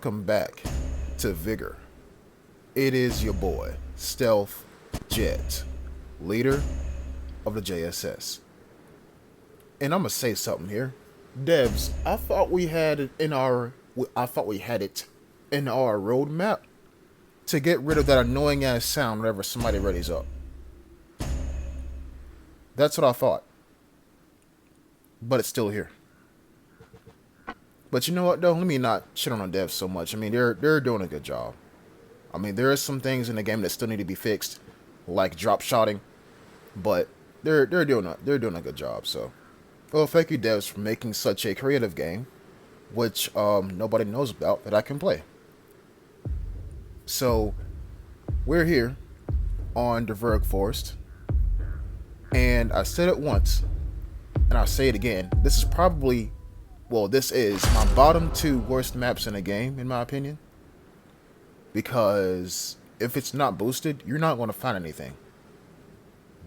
welcome back to Vigor. It is your boy, Stealth Jet, leader of the JSS. And I'm gonna say something here. Devs, I thought we had it in our roadmap to get rid of that annoying ass sound whenever somebody readies up. That's what I thought. But it's still here. But you know what though? Let me not shit on the devs so much. I mean, they're doing a good job. I mean, there are some things in the game that still need to be fixed, like drop shotting, but they're doing a good job. So, well, thank you devs for making such a creative game, which nobody knows about that I can play. So, we're here on Dverg Forest, and I said it once, and I'll say it again. This is my bottom 2 worst maps in the game, in my opinion. Because if it's not boosted, you're not going to find anything.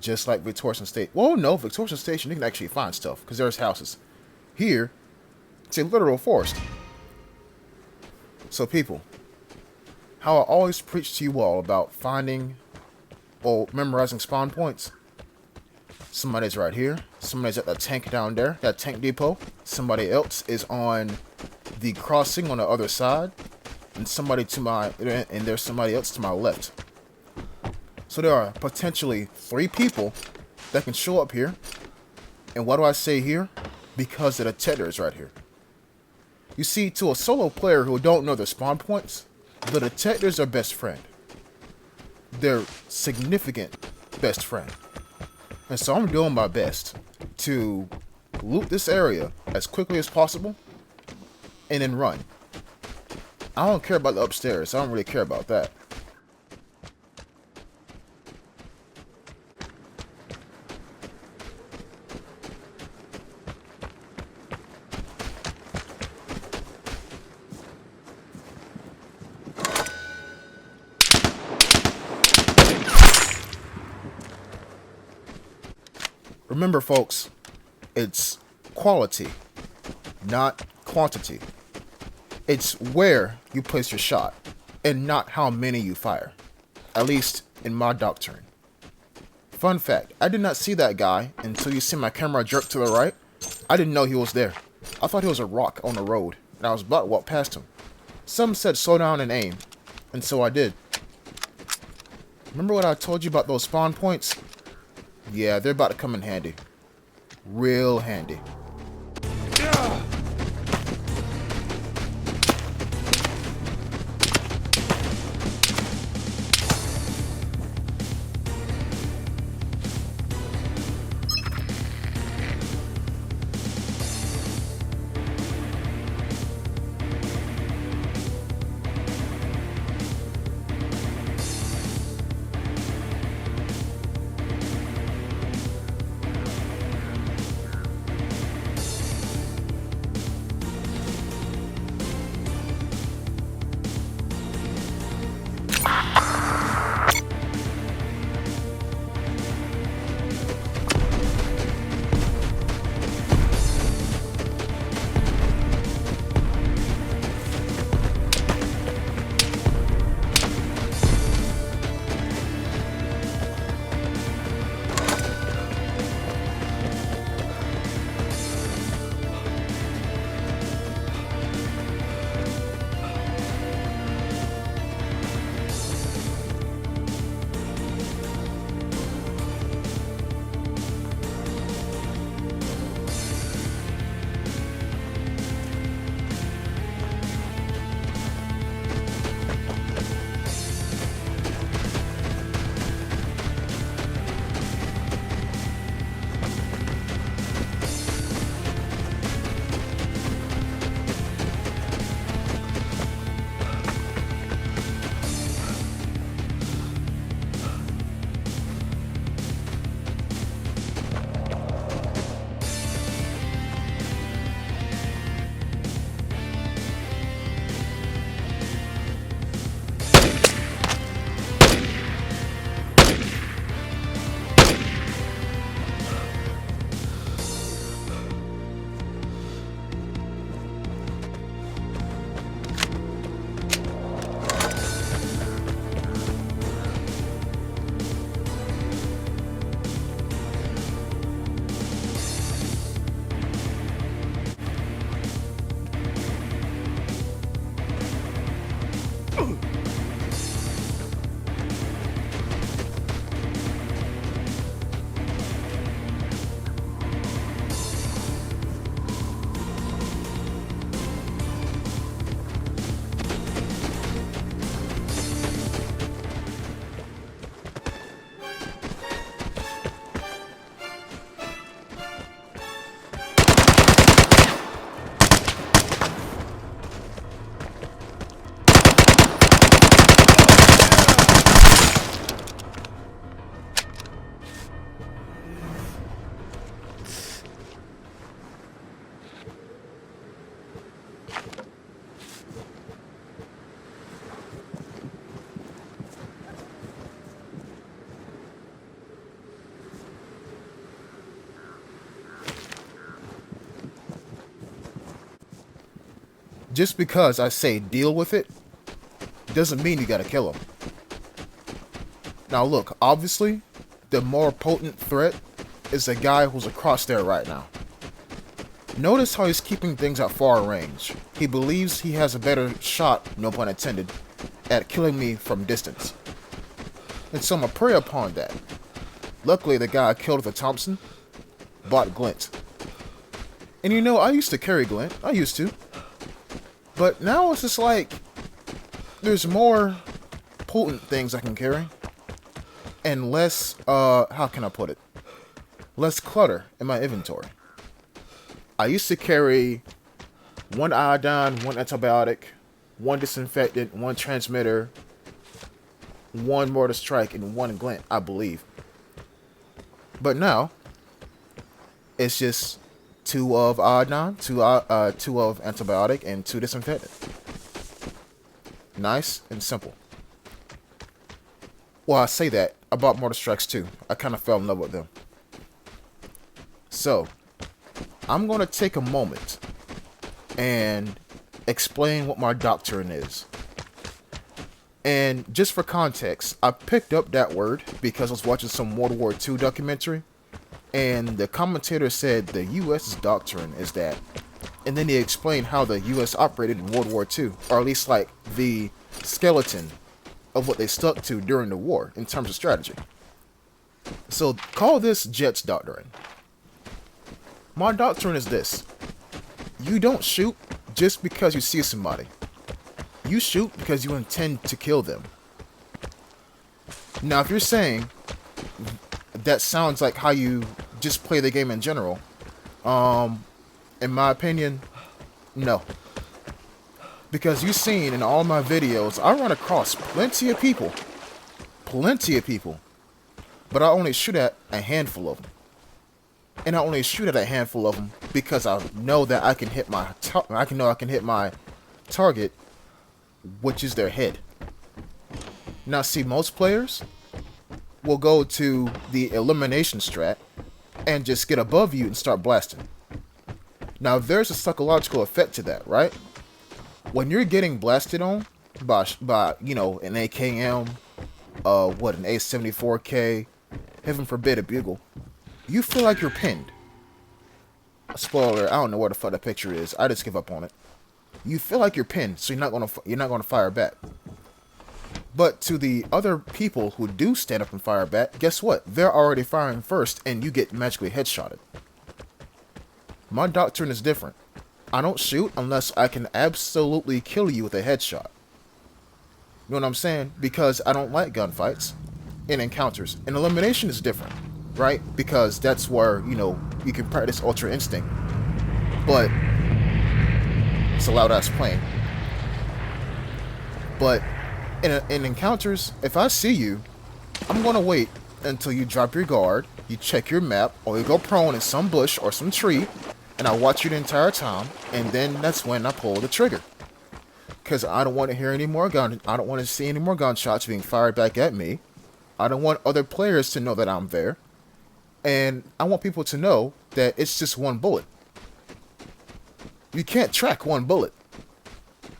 Just like Victorian Station. Well, no, Victorian Station, you can actually find stuff, because there's houses. Here, it's a literal forest. So people, how I always preach to you all about finding or memorizing spawn points. Somebody's right here. Somebody's at that tank down there, that tank depot. Somebody else is on the crossing on the other side. And there's somebody else to my left. So there are potentially 3 people that can show up here. And why do I say here? Because the detector is right here. You see, to a solo player who don't know their spawn points, the detectors are best friend. They're significant best friend. And so I'm doing my best to loot this area as quickly as possible and then run. I don't care about the upstairs. I don't really care about that. Remember, folks, it's quality, not quantity. It's where you place your shot, and not how many you fire. At least in my doctrine. Fun fact, I did not see that guy until you see my camera jerk to the right. I didn't know he was there. I thought he was a rock on the road, and I was about to walk past him. Some said slow down and aim, and so I did. Remember what I told you about those spawn points? Yeah, they're about to come in handy. Real handy. just because I say deal with it, doesn't mean you gotta kill him. Now look, obviously, the more potent threat is the guy who's across there right now. Notice how he's keeping things at far range. He believes he has a better shot, no pun intended, at killing me from distance. And so I'm gonna prey upon that. Luckily, the guy I killed with a Thompson bought Glint. And you know, I used to carry Glint. I used to. But now it's just like, there's more potent things I can carry. And less, how can I put it? Less clutter in my inventory. I used to carry 1 iodine, 1 antibiotic, 1 disinfectant, 1 transmitter, 1 mortar strike, and 1 glint, I believe. But now, it's just 2 of iodine, 2 of antibiotic, and 2 disinfectant. Nice and simple. Well, I say that. I bought mortar strikes too. I kind of fell in love with them. So, I'm going to take a moment and explain what my doctrine is. And just for context, I picked up that word because I was watching some World War II documentary. And the commentator said the U.S.'s doctrine is that. And then he explained how the U.S. operated in World War II. Or at least like the skeleton of what they stuck to during the war in terms of strategy. So call this Jet's doctrine. My doctrine is this. You don't shoot just because you see somebody. You shoot because you intend to kill them. Now, if you're saying that sounds like how you just play the game in general, in my opinion, no. Because you've seen in all my videos, I run across plenty of people. But I only shoot at a handful of them. And I only shoot at a handful of them because I know that I can hit my target, which is their head. Now, see, most players will go to the elimination strat and just get above you and start blasting. Now, there's a psychological effect to that, right? When you're getting blasted on by you know, an AKM, an A74K, heaven forbid a bugle, you feel like you're pinned. Spoiler, I don't know where the fuck the picture is. I just give up on it. You feel like you're pinned, so you're not gonna fire back. But to the other people who do stand up and fire back, guess what? They're already firing first, and you get magically headshotted. My doctrine is different. I don't shoot unless I can absolutely kill you with a headshot. You know what I'm saying? Because I don't like gunfights in encounters. And elimination is different, right? Because that's where, you know, you can practice Ultra Instinct. But it's a loud-ass plane. But in encounters, if I see you, I'm going to wait until you drop your guard, you check your map, or you go prone in some bush or some tree, and I watch you the entire time, and then that's when I pull the trigger. Because I don't want to hear any more I don't want to see any more gunshots being fired back at me. I don't want other players to know that I'm there. And I want people to know that it's just one bullet. You can't track one bullet.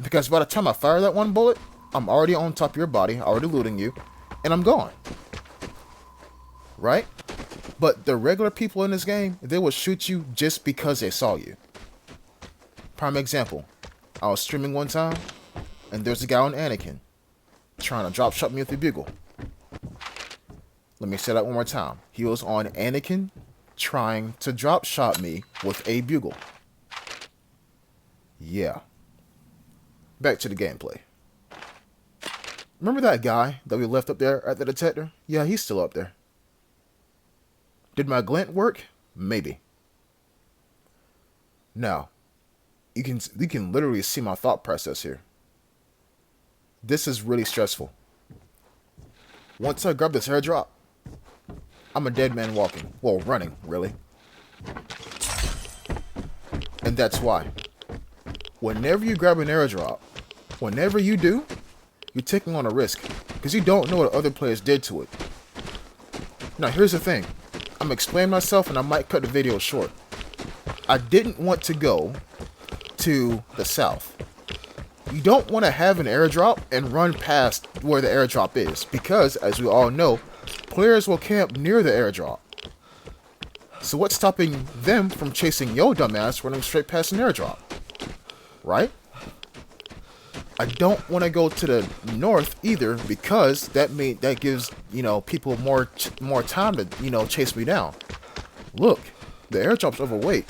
Because by the time I fire that one bullet, I'm already on top of your body, already looting you, and I'm gone. Right? But the regular people in this game, they will shoot you just because they saw you. Prime example. I was streaming one time, and there's a guy on Anakin trying to drop shot me with a bugle. Let me say that one more time. He was on Anakin trying to drop shot me with a bugle. Yeah. Back to the gameplay. Remember that guy that we left up there at the detector? Yeah, he's still up there. Did my glint work? Maybe. Now, you can literally see my thought process here. This is really stressful. Once I grab this airdrop, I'm a dead man walking. Well, running, really. And that's why. Whenever you grab an airdrop, whenever you do, you're taking on a risk. Because you don't know what other players did to it. Now, here's the thing. I'm explaining myself and I might cut the video short. I didn't want to go to the south. You don't want to have an airdrop and run past where the airdrop is, because, as we all know, players will camp near the airdrop. So what's stopping them from chasing yo dumbass running straight past an airdrop? Right? I don't want to go to the north either, because that gives, people more time to, chase me down. Look, the airdrop's overweight.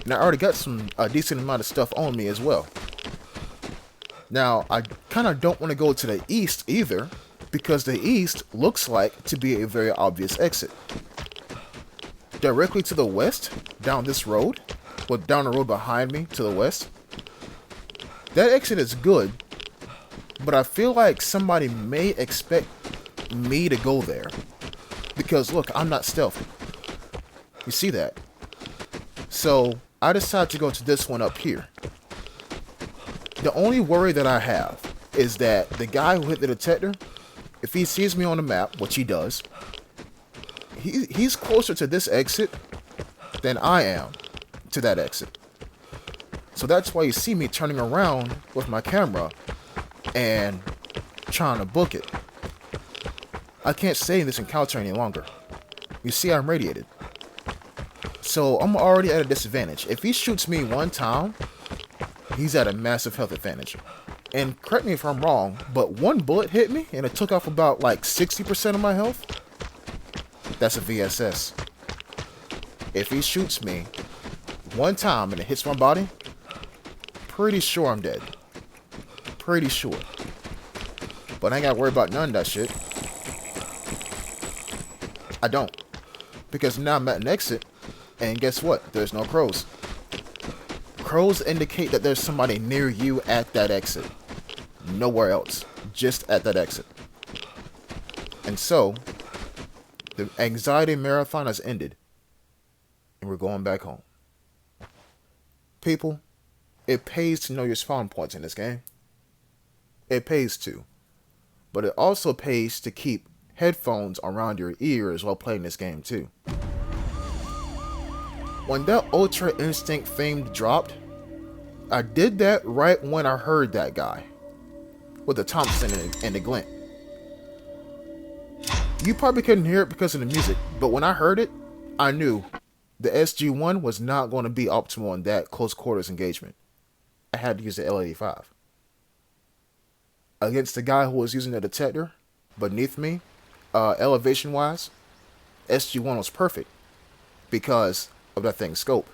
And I already got a decent amount of stuff on me as well. Now, I kind of don't want to go to the east either, because the east looks like to be a very obvious exit. Directly to the west, down this road, or down the road behind me to the west, that exit is good, but I feel like somebody may expect me to go there. Because look, I'm not stealthy. You see that? So, I decided to go to this one up here. The only worry that I have is that the guy who hit the detector, if he sees me on the map, which he does, he's closer to this exit than I am to that exit. So that's why you see me turning around with my camera and trying to book it. I can't stay in this encounter any longer. You see, I'm radiated. So I'm already at a disadvantage. If he shoots me one time, he's at a massive health advantage. And correct me if I'm wrong, but one bullet hit me and it took off about like 60% of my health. That's a VSS. If he shoots me one time and it hits my body, pretty sure I'm dead. Pretty sure. But I ain't gotta worry about none of that shit. I don't. Because now I'm at an exit, and guess what? There's no crows. Crows indicate that there's somebody near you at that exit. Nowhere else. Just at that exit. And so, the anxiety marathon has ended. And we're going back home. People, it pays to know your spawn points in this game. It pays to. But it also pays to keep headphones around your ears while playing this game too. When that Ultra Instinct theme dropped, I did that right when I heard that guy. With the Thompson and the glint. You probably couldn't hear it because of the music, but when I heard it, I knew the SG-1 was not going to be optimal in that close quarters engagement. I had to use the L85. Against the guy who was using the detector beneath me, elevation wise, SG-1 was perfect because of that thing's scope.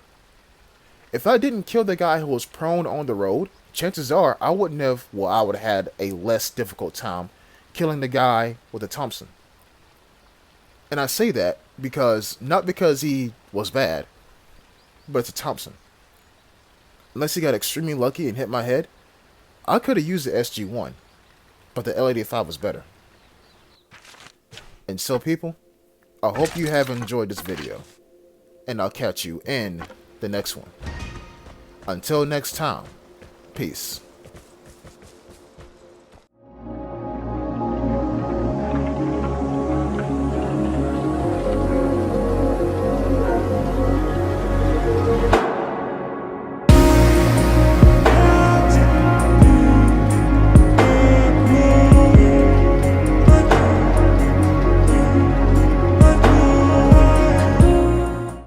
If I didn't kill the guy who was prone on the road, chances are I would have had a less difficult time killing the guy with the Thompson. And I say that because, not because he was bad, but it's a Thompson. Unless he got extremely lucky and hit my head, I could have used the SG-1, but the L85 was better. And so people, I hope you have enjoyed this video, and I'll catch you in the next one. Until next time, peace.